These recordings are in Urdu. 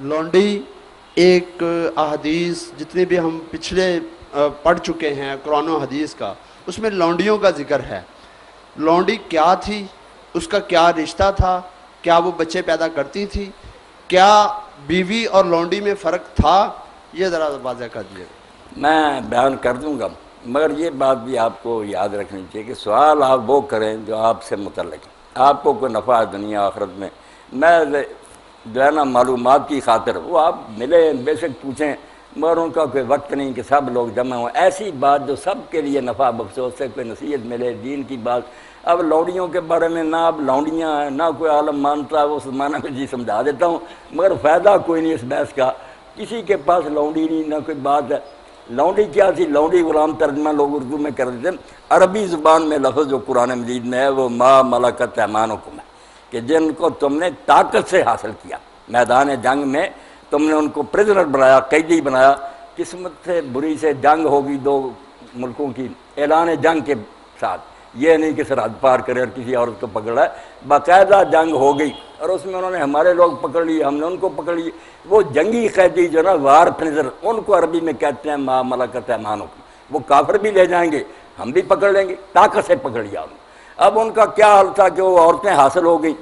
لونڈی ایک احادیث جتنے بھی ہم پچھلے پڑھ چکے ہیں قرآن و حدیث کا، اس میں لونڈیوں کا ذکر ہے. لونڈی کیا تھی، اس کا کیا رشتہ تھا، کیا وہ بچے پیدا کرتی تھی، کیا بیوی اور لونڈی میں فرق تھا، یہ ذرا واضح کر دیجیے. میں بیان کر دوں گا، مگر یہ بات بھی آپ کو یاد رکھنی چاہیے کہ سوال آپ وہ کریں جو آپ سے متعلق ہے، آپ کو کوئی نفع ہے دنیا آخرت میں. میں جو ہے نا معلومات کی خاطر وہ آپ ملے بے شک پوچھیں، مگر ان کا کوئی وقت نہیں کہ سب لوگ جمع ہوں. ایسی بات جو سب کے لیے نفع بخش ہو، اس سے کوئی نصیحت ملے دین کی بات. اب لونڈیوں کے بارے میں نہ اب لونڈیاں ہیں نہ کوئی عالم مانتا ہے، وہ زمانہ میں جی سمجھا دیتا ہوں، مگر فائدہ کوئی نہیں اس بحث کا. کسی کے پاس لونڈی نہیں نہ کوئی بات ہے. لونڈی کیا تھی؟ لونڈی غلام ترجمہ لوگ اردو میں کر دیتے ہیں. عربی زبان میں لفظ جو قرآن مجید میں ہے وہ ما ملکت ایمانکم ہے، کہ جن کو تم نے طاقت سے حاصل کیا، میدان جنگ میں تم نے ان کو پرزنر بنایا، قیدی بنایا. قسمت سے بری سے جنگ ہوگی دو ملکوں کی اعلان جنگ کے ساتھ، یہ نہیں کہ سرحد پار کرے اور کسی عورت کو پکڑا ہے، باقاعدہ جنگ ہو گئی اور اس میں انہوں نے ہمارے لوگ پکڑ لیے، ہم نے ان کو پکڑ لیے. وہ جنگی قیدی جو نا وار پرزنر، ان کو عربی میں کہتے ہیں ما ملکت ایمانکم. وہ کافر بھی لے جائیں گے، ہم بھی پکڑ لیں گے، طاقت سے پکڑ لیا. اب ان کا کیا حال تھا کہ وہ عورتیں حاصل ہو گئیں.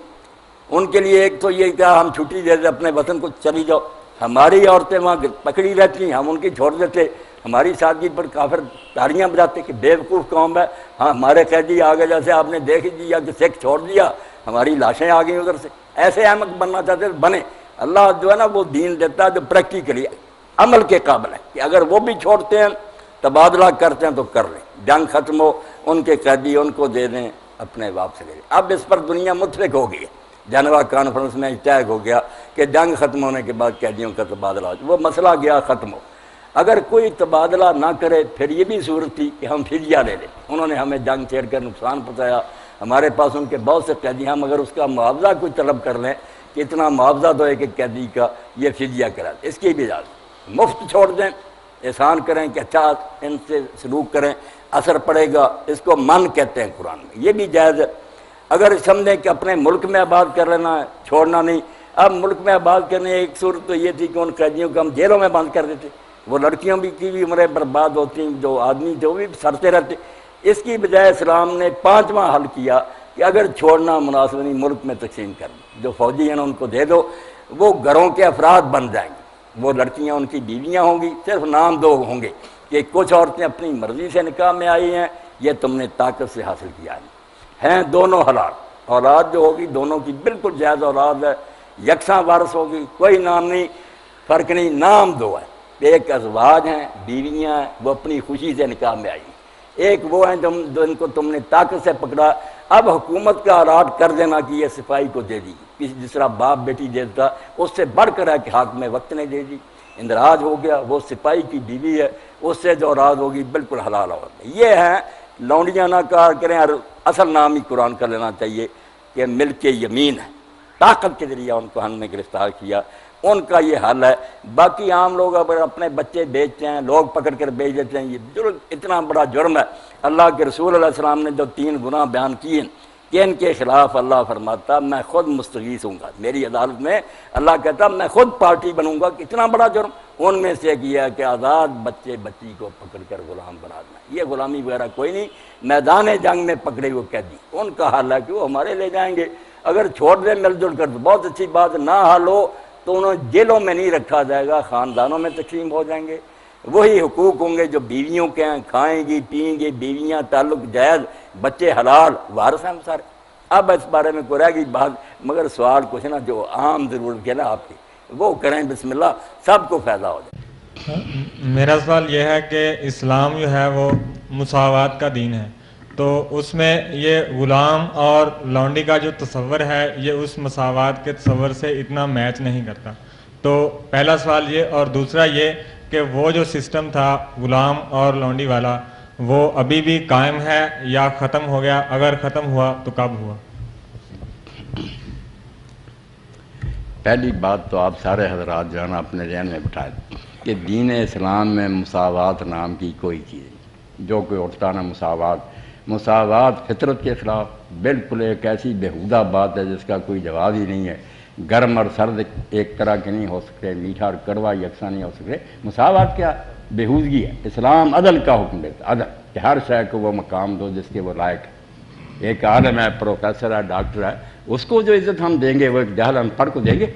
ان کے لیے ایک تو یہ کہا ہم چھٹی دے دیں اپنے وطن کو چلی جاؤ، ہماری عورتیں وہاں پکڑی رہتی، ہم ان کی چھوڑ دیتے. ہماری سادگی پر کافر تاریاں بجاتے کہ بے وقوف قوم ہے. ہاں ہمارے قیدی آگے جیسے آپ نے دیکھ دیا کہ سکھ چھوڑ دیا، ہماری لاشیں آ گئیں ادھر سے. ایسے احمق بننا چاہتے بنے. اللہ جو ہے نا وہ دین دیتا ہے جو پریکٹیکلی عمل کے قابل ہے، کہ اگر وہ بھی چھوڑتے ہیں تبادلہ کرتے ہیں تو کر لیں، جنگ ختم ہو ان کے قیدی ان کو دے دیں، اپنے واپس لے لیں. اب اس پر دنیا متفق ہو گئی ہے، جنیوا کانفرنس میں طے ہو گیا کہ جنگ ختم ہونے کے بعد قیدیوں کا تبادلہ ہو. وہ مسئلہ گیا ختم ہو. اگر کوئی تبادلہ نہ کرے پھر یہ بھی صورت تھی کہ ہم فدیہ لے لیں. انہوں نے ہمیں جنگ چھیڑ کر نقصان پہنچایا، ہمارے پاس ان کے بہت سے قیدی ہیں، مگر اس کا معاوضہ کوئی طلب کر لیں کہ اتنا معاوضہ دو ایک قیدی کا، یہ فدیہ کرا دیں، اس کی بھی اجازت. مفت چھوڑ دیں، احسان کریں کہ اچھا ان سے سلوک کریں، اثر پڑے گا، اس کو من کہتے ہیں قرآن میں، یہ بھی جائز ہے. اگر سمجھیں کہ اپنے ملک میں آباد کر لینا ہے، چھوڑنا نہیں. اب ملک میں آباد کرنے ایک صورت تو یہ تھی کہ ان قیدیوں کو ہم جیلوں میں بند کر دیتے، وہ لڑکیوں کی بھی عمریں برباد ہوتی، جو آدمی تھے وہ بھی سڑتے رہتے. اس کی بجائے اسلام نے 5واں حل کیا کہ اگر چھوڑنا مناسب نہیں ملک میں تقسیم کر دو، جو فوجی ہیں ان کو دے دو، وہ گھروں کے افراد بن جائیں گے. وہ لڑکیاں ان کی بیویاں ہوں گی، صرف نام دو ہوں گے کہ کچھ عورتیں اپنی مرضی سے نکاح میں آئی ہیں، یہ تم نے طاقت سے حاصل کیا ہیں دونوں حلال. اولاد جو ہوگی دونوں کی بالکل جائز اولاد ہے، یکساں وارث ہوگی، کوئی نام نہیں، فرق نہیں، نام دو ہے. ایک ازواج ہیں، بیویاں ہیں، وہ اپنی خوشی سے نکاح میں آئی. ایک وہ ہیں جو ان کو تم نے طاقت سے پکڑا. اب حکومت کا الاٹ کر دینا کہ یہ صفائی کو دے دی، جس طرح باپ بیٹی دیتا، اس سے بڑھ کر ہے کہ حق میں وقت نے دے دی. اندراج ہو گیا، وہ سپاہی کی بیوی ہے، اس سے جو اولاد ہوگی بالکل حلال ہوگا. یہ ہیں لونڈیاں نہ کار کریں، اور اصل نام ہی قرآن کا لینا چاہیے کہ ملک یمین ہے. طاقت کے ذریعہ ان کو ہم نے گرفتار کیا، ان کا یہ حل ہے. باقی عام لوگ اگر اپنے بچے بیچتے ہیں، لوگ پکڑ کر بیچ دیتے ہیں، یہ جرم اتنا بڑا جرم ہے. اللہ کے رسول علیہ السلام نے جو 3 گناہ بیان کیے کہ ان کے خلاف اللہ فرماتا میں خود مستغیث ہوں گا، میری عدالت میں اللہ کہتا میں خود پارٹی بنوں گا. کتنا بڑا جرم. ان میں سے کیا کہ آزاد بچے بچی کو پکڑ کر غلام بنا دینا. یہ غلامی وغیرہ کوئی نہیں، میدان جنگ میں پکڑے ہوئے قیدی ان کا حال ہے کہ وہ ہمارے لے جائیں گے. اگر چھوڑ دیں مل جل کر تو بہت اچھی بات، نہ حال ہو تو انہیں جیلوں میں نہیں رکھا جائے گا، خاندانوں میں تقسیم ہو جائیں گے. وہی حقوق ہوں گے جو بیویوں کے ہیں، کھائیں گی پئیں گی بیویاں، تعلق جائز، بچے حلال، وارث ہیں سارے. اب اس بارے میں کوئی رہ گئی بات، مگر سوال کچھ نا جو عام ضرورت ہے نا آپ کی وہ کریں، بسم اللہ، سب کو فائدہ ہو جائے. میرا سوال یہ ہے کہ اسلام جو ہے وہ مساوات کا دین ہے، تو اس میں یہ غلام اور لونڈی کا جو تصور ہے یہ اس مساوات کے تصور سے اتنا میچ نہیں کرتا. تو پہلا سوال یہ، اور دوسرا یہ کہ وہ جو سسٹم تھا غلام اور لونڈی والا وہ ابھی بھی قائم ہے یا ختم ہو گیا؟ اگر ختم ہوا تو کب ہوا؟ پہلی بات تو آپ سارے حضرات جو ہے نا اپنے ذہن میں بٹھائیں کہ دین اسلام میں مساوات نام کی کوئی چیز نہیں. جو کوئی اٹھتا نا مساوات فطرت کے خلاف بالکل ایک ایسی بیہودہ بات ہے جس کا کوئی جواز ہی نہیں ہے. گرم اور سرد ایک طرح کے نہیں ہو سکتے، میٹھا اور کڑوا یکساں نہیں ہو سکتے۔ مساوات کیا بےہودگی ہے۔ اسلام عدل کا حکم دیتا، عدل کہ ہر شے کو وہ مقام دو جس کے وہ لائق ہے۔ ایک عالم ہے، پروفیسر ہے، ڈاکٹر ہے، اس کو جو عزت ہم دیں گے وہ ایک جاہل ان پڑھ کو دیں گے؟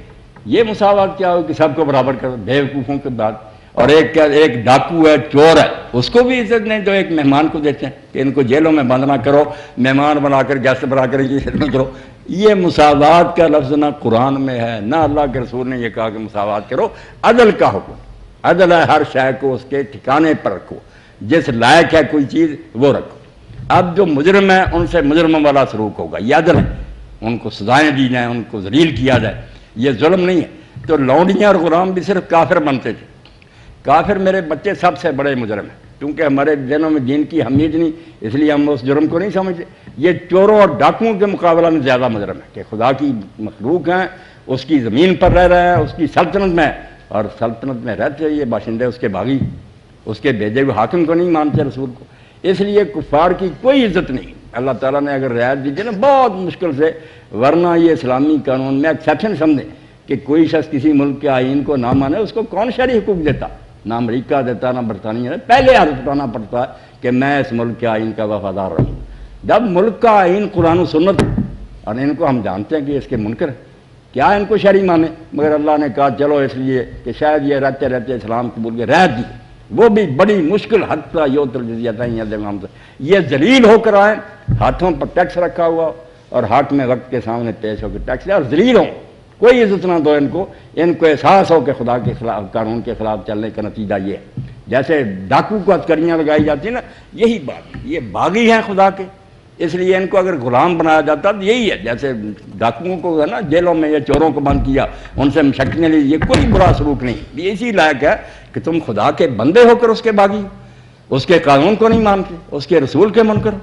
یہ مساوات کیا ہو کہ سب کو برابر کر، بیوقوفوں کے بعد۔ اور ایک ڈاکو ہے، چور ہے، اس کو بھی عزت نہیں جو ایک مہمان کو دیتے ہیں کہ ان کو جیلوں میں بند نہ کرو، مہمان بنا کر گیسٹ بنا کر کی خدمت کرو۔ یہ مساوات کا لفظ نہ قرآن میں ہے، نہ اللہ کے رسول نے یہ کہا کہ مساوات کرو۔ عدل کا حکم، عدل ہے ہر شے کو اس کے ٹھکانے پر رکھو، جس لائق ہے کوئی چیز وہ رکھو۔ اب جو مجرم ہے ان سے مجرم والا سلوک ہوگا، یہ عدل ہے، ان کو سزائیں دی جائیں، ان کو ذلیل کیا جائے، یہ ظلم نہیں ہے۔ تو لونڈیاں اور غلام بھی صرف کافر بنتے تھے۔ کافر میرے بچے سب سے بڑے مجرم ہیں، کیونکہ ہمارے ذہنوں میں دین کی اہمیت نہیں، اس لیے ہم اس جرم کو نہیں سمجھتے۔ یہ چوروں اور ڈاکوؤں کے مقابلہ میں زیادہ مجرم ہے کہ خدا کی مخلوق ہیں، اس کی زمین پر رہ رہے ہیں، اس کی سلطنت میں، اور سلطنت میں رہتے یہ باشندے اس کے باغی، اس کے بھیجے ہوئے حاکم کو نہیں مانتے، رسول کو۔ اس لیے کفار کی کوئی عزت نہیں۔ اللہ تعالیٰ نے اگر رعایت دیجیے نا بہت مشکل سے، ورنہ یہ اسلامی قانون میں ایکسیپشن سمجھیں کہ کوئی شخص کسی ملک کے آئین کو نہ مانے، اس کو کون شرعی حقوق دیتا؟ نہ امریکہ دیتا، نہ برطانیہ دیتا۔ پہلے حرف اٹھانا پڑتا ہے کہ میں اس ملک کے آئین کا وفادار رہوں۔ جب ملک کا آئین قرآن و سنت، اور ان کو ہم جانتے ہیں کہ اس کے منکر ہیں، کیا ان کو شرعی مانے؟ مگر اللہ نے کہا چلو اس لیے کہ شاید یہ رہتے رہتے اسلام قبول کے رہ دی، وہ بھی بڑی مشکل حتیٰ یہ ذلیل ہو کر آئیں، ہاتھوں پر ٹیکس رکھا ہوا اور حاکم وقت کے سامنے پیش ہو کے ٹیکس لیا اور ذلیل ہوں، کوئی عزت نہ دو ان کو احساس ہو کہ خدا کے خلاف، قانون کے خلاف چلنے کا نتیجہ یہ ہے۔ جیسے ڈاکو کو ہتھکڑیاں لگائی جاتی ہیں نا، یہی بات، یہ باغی ہیں خدا کے، اس لیے ان کو اگر غلام بنایا جاتا تو یہی ہے۔ جیسے ڈاکوؤں کو ہے نا جیلوں میں یا چوروں کو بند کیا، ان سے مشقتیں لی، یہ کوئی برا سلوک نہیں، یہ اسی لائق ہے کہ تم خدا کے بندے ہو کر اس کے باغی، اس کے قانون کو نہیں مانتے، اس کے رسول کے منکر۔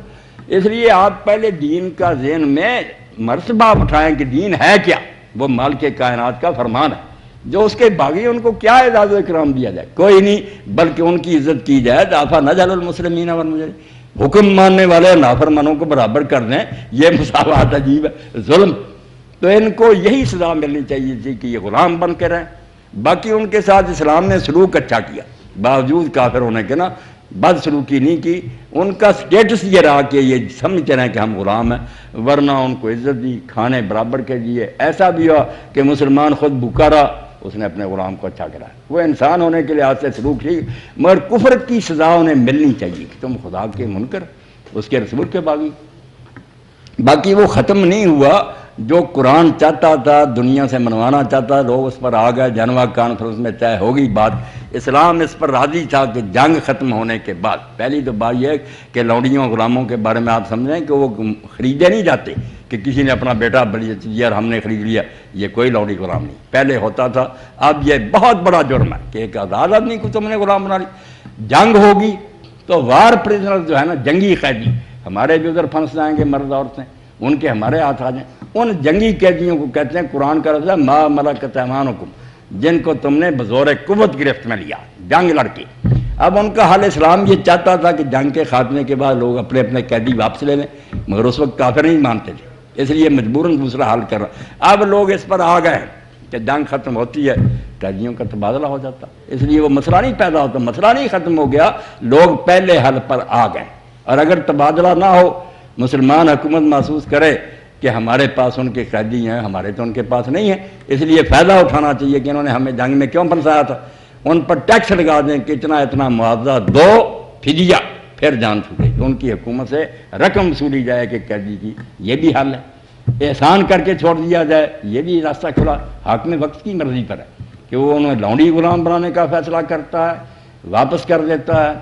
اس لیے آپ پہلے دین کا ذہن میں مرتبہ اٹھائیں کہ دین ہے کیا؟ وہ مالک کائنات کا فرمان ہے، جو اس کے باغی ان کو کیا اعزاز و اکرام دیا جائے؟ کوئی نہیں، بلکہ ان کی عزت کی جائے۔ دافع نجعل المسلمین والمجرمین، حکم ماننے والے نافرمانوں کو برابر کر دیں، یہ مساوات عجیب ہے، ظلم۔ تو ان کو یہی سزا ملنی چاہیے تھی کہ یہ غلام بن کے رہیں۔ باقی ان کے ساتھ اسلام نے سلوک اچھا کیا، باوجود کافر ہونے کے نا بد سلوکی نہیں کی، ان کا سٹیٹس یہ رہا کہ یہ سمجھتے رہیں کہ ہم غلام ہیں، ورنہ ان کو عزت دی، کھانے برابر کے دیے۔ ایسا بھی ہوا کہ مسلمان خود بھوکا رہا، اس نے اپنے غلام کو اچھا کرایا، وہ انسان ہونے کے لحاظ سے سلوک ٹھیک، مگر کفر کی سزا انہیں ملنی چاہیے کہ تم خدا کے منکر، اس کے رسول کے باغی۔ باقی وہ ختم نہیں ہوا جو قرآن چاہتا تھا، دنیا سے منوانا چاہتا، لوگ اس پر آ گئے، جنوا کانفرنس میں طے ہو گئی بات۔ اسلام اس پر راضی تھا کہ جنگ ختم ہونے کے بعد، پہلی تو بات یہ ہے کہ لونڈیوں غلاموں کے بارے میں آپ سمجھیں کہ وہ خریدے نہیں جاتے کہ کسی نے اپنا بیٹا بڑی یار ہم نے خرید لیا، یہ کوئی لونڈی غلام نہیں، پہلے ہوتا تھا۔ اب یہ بہت بڑا جرم ہے کہ ایک آزاد آدمی کو تم نے غلام بنا لی۔ جنگ ہوگی تو وار پریزنر جو ہے نا، جنگی قیدی، ہمارے بھی ادھر پھنس جائیں گے مرد عورتیں، ان کے ہمارے ہاتھ آ جائیں، ان جنگی قیدیوں کو کہتے ہیں، قرآن کا لفظ ہے ما ملکت ایمانکم، جن کو تم نے بزور قوت گرفت میں لیا، جنگ لڑ کے۔ اب ان کا حال اسلام یہ چاہتا تھا کہ جنگ کے خاتمے کے بعد لوگ اپنے اپنے قیدی واپس لے لیں، مگر اس وقت کافر نہیں مانتے تھے، اس لیے مجبوراً دوسرا حل کر رہا۔ اب لوگ اس پر آ گئے کہ جنگ ختم ہوتی ہے قیدیوں کا تبادلہ ہو جاتا، اس لیے وہ مسئلہ نہیں پیدا ہوتا، مسئلہ نہیں ختم ہو گیا، لوگ پہلے حل پر آ گئے۔ اور اگر تبادلہ نہ ہو، مسلمان حکومت محسوس کرے کہ ہمارے پاس ان کے قیدی ہیں، ہمارے تو ان کے پاس نہیں ہیں، اس لیے فائدہ اٹھانا چاہیے کہ انہوں نے ہمیں جنگ میں کیوں پھنسایا تھا، ان پر ٹیکس لگا دیں کہ اتنا معاوضہ دو، فدیہ، پھر جان چھوٹے، ان کی حکومت سے رقم وصولی جائے کہ قیدی کی، یہ بھی حل ہے۔ احسان کر کے چھوڑ دیا جائے، یہ بھی راستہ کھلا، حاکم وقت کی مرضی پر ہے کہ وہ انہیں لونڈی غلام بنانے کا فیصلہ کرتا ہے، واپس کر دیتا ہے،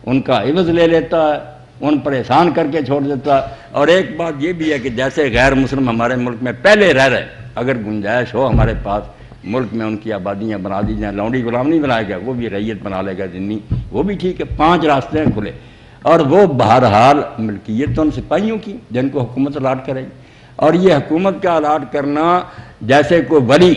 ان کا عوض لے لیتا ہے، ان پر احسان کر کے چھوڑ دیتا ہے۔ اور ایک بات یہ بھی ہے کہ جیسے غیر مسلم ہمارے ملک میں پہلے رہ رہے، اگر گنجائش ہو ہمارے پاس ملک میں ان کی آبادیاں بنا دی جائیں، لونڈی غلام نہیں بنائے گا، وہ بھی ریت بنا لے گا ذمہ، وہ بھی ٹھیک ہے، 5 راستے ہیں کھلے۔ اور وہ بہرحال ملکیت تو ان سپاہیوں کی جن کو حکومت الاٹ کرے گی، اور یہ حکومت کا الاٹ کرنا جیسے کوئی ولی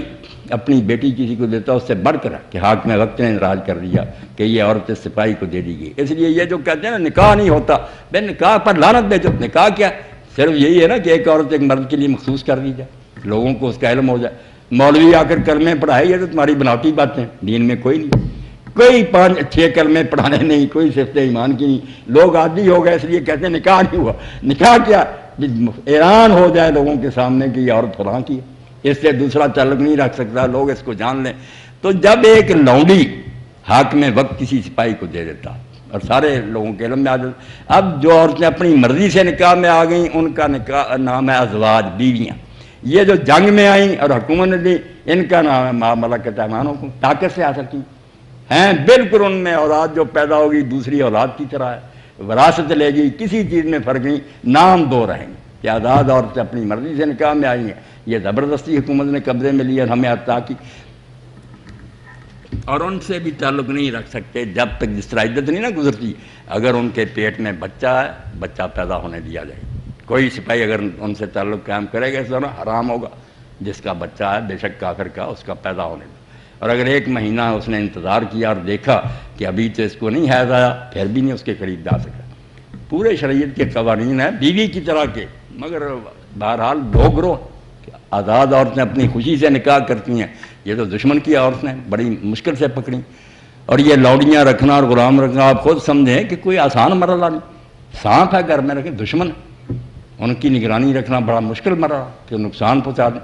اپنی بیٹی کسی کو دیتا، اس سے بڑھ کر کہ حاکم وقت نے انراج کر دیا کہ یہ عورت سپاہی کو دے دی گئی۔ اس لیے یہ جو کہتے ہیں نا نکاح نہیں ہوتا، بے نکاح پر لعنت بھیجو، نکاح کیا صرف یہی ہے نا کہ ایک عورت ایک مرد کے لیے مخصوص کر دی جائے، لوگوں کو اس کا علم ہو جائے، مولوی آ کر کلمے پڑھائے، یہ تو تمہاری بناوٹی باتیں، دین میں کوئی نہیں، کوئی 5-6 کلمے پڑھانے نہیں، کوئی صفت ایمان کی نہیں۔ لوگ عادی ہو گئے اس لیے کہتے ہیں نکاح نہیں ہوا۔ نکاح کیا اعلان ہو جائے لوگوں کے سامنے کہ یہ عورت فلاں کی ہے، اس سے دوسرا تعلق نہیں رکھ سکتا، لوگ اس کو جان لیں۔ تو جب ایک لونڈی حاکم وقت کسی سپاہی کو دے دیتا اور سارے لوگوں کے علم میں آ جاتا، اب جو عورتیں اپنی مرضی سے نکاح میں آ گئیں ان کا نکاح نام ہے ازواج، بیویاں۔ یہ جو جنگ میں آئیں اور حکومت نے دی ان کا نام ہے ما ملکت ایمانکم کو، طاقت سے حاصل کی ہیں، بالکل ان میں اولاد جو پیدا ہوگی دوسری اولاد کی طرح ہے، وراثت لے گی، کسی چیز میں فرق نہیں، نام دو رہیں گے کہ آزاد عورتیں اپنی مرضی سے نکاح میں آئی ہیں، یہ زبردستی حکومت نے قبضے میں لیا ہمیں عطا کی، اور ان سے بھی تعلق نہیں رکھ سکتے جب تک جس طرح عدت نہیں نا گزرتی، اگر ان کے پیٹ میں بچہ ہے بچہ پیدا ہونے دیا جائے، کوئی سپاہی اگر ان سے تعلق قائم کرے گا اس طرح حرام ہوگا، جس کا بچہ ہے بے شک کافر کا اس کا پیدا ہونے دیا۔ اور اگر 1 مہینہ اس نے انتظار کیا اور دیکھا کہ ابھی تو اس کو نہیں حیض آیا، پھر بھی نہیں اس کے قریب جا سکا۔ پورے شریعت کے قوانین ہیں بیوی کی طرح کے، مگر بہرحال 2 گروہ آزاد عورتیں اپنی خوشی سے نکاح کرتی ہیں، یہ تو دشمن کی عورتیں بڑی مشکل سے پکڑیں، اور یہ لوڈیاں رکھنا اور غلام رکھنا آپ خود سمجھیں کہ کوئی آسان مرحلہ نہیں، سانپ ہے گھر میں رکھیں دشمن، ان کی نگرانی رکھنا بڑا مشکل مرحلہ کہ نقصان پہنچا دیں۔